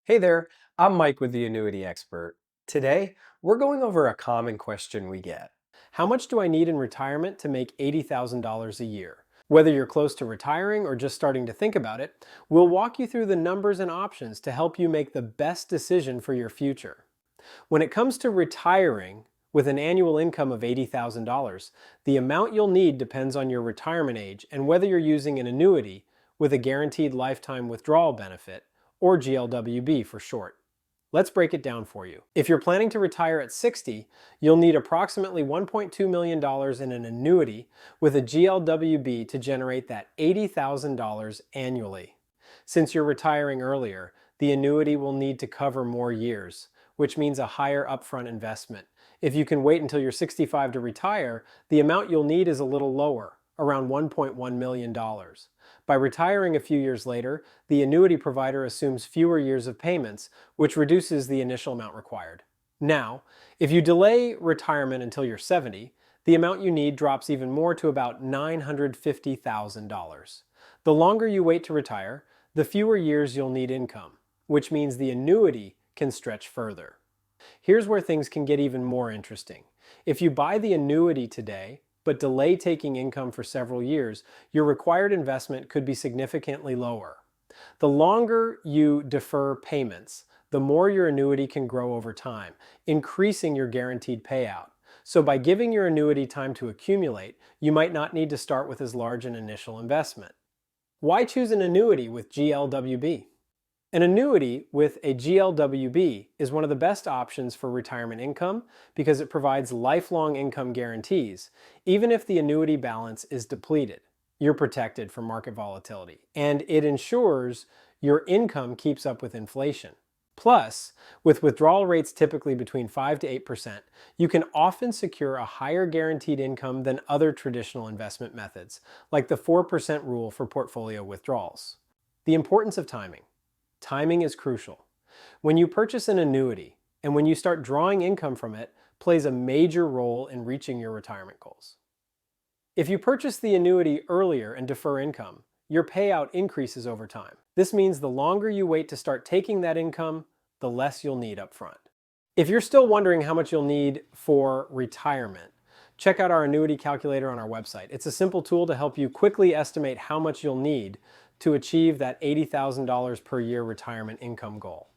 Hey there, I'm Mike with the Annuity Expert. Today, we're going over a common question we get. How much do I need in retirement to make $80,000 a year? Whether you're close to retiring or just starting to think about it, we'll walk you through the numbers and options to help you make the best decision for your future. When it comes to retiring with an annual income of $80,000, the amount you'll need depends on your retirement age and whether you're using an annuity with a Guaranteed Lifetime Withdrawal Benefit, or GLWB for short. Let's break it down for you. If you're planning to retire at 60, you'll need approximately $1.2 million in an annuity with a GLWB to generate that $80,000 annually. Since you're retiring earlier, the annuity will need to cover more years, which means a higher upfront investment. If you can wait until you're 65 to retire, the amount you'll need is a little lower, around $1.1 million. By retiring a few years later, the annuity provider assumes fewer years of payments, which reduces the initial amount required. Now, if you delay retirement until you're 70, the amount you need drops even more to about $950,000. The longer you wait to retire, the fewer years you'll need income, which means the annuity can stretch further. Here's where things can get even more interesting. If you buy the annuity today, but delay taking income for several years, your required investment could be significantly lower. The longer you defer payments, the more your annuity can grow over time, increasing your guaranteed payout. So by giving your annuity time to accumulate, you might not need to start with as large an initial investment. Why choose an annuity with GLWB? An annuity with a GLWB is one of the best options for retirement income because it provides lifelong income guarantees, even if the annuity balance is depleted. You're protected from market volatility, and it ensures your income keeps up with inflation. Plus, with withdrawal rates typically between 5 to 8%, you can often secure a higher guaranteed income than other traditional investment methods, like the 4% rule for portfolio withdrawals. The importance of timing. Timing is crucial. When you purchase an annuity and when you start drawing income from it plays a major role in reaching your retirement goals. If you purchase the annuity earlier and defer income, your payout increases over time. This means the longer you wait to start taking that income, the less you'll need up front. If you're still wondering how much you'll need for retirement, check out our annuity calculator on our website. It's a simple tool to help you quickly estimate how much you'll need to achieve that $80,000 per year retirement income goal.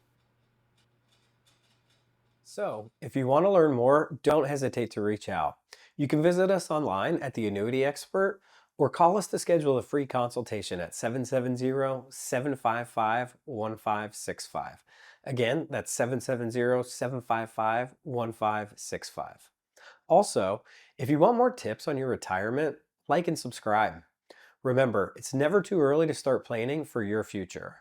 So, if you want to learn more, don't hesitate to reach out. You can visit us online at the Annuity Expert or call us to schedule a free consultation at 770-755-1565. Again, that's 770-755-1565. Also, if you want more tips on your retirement, like and subscribe. Remember, it's never too early to start planning for your future.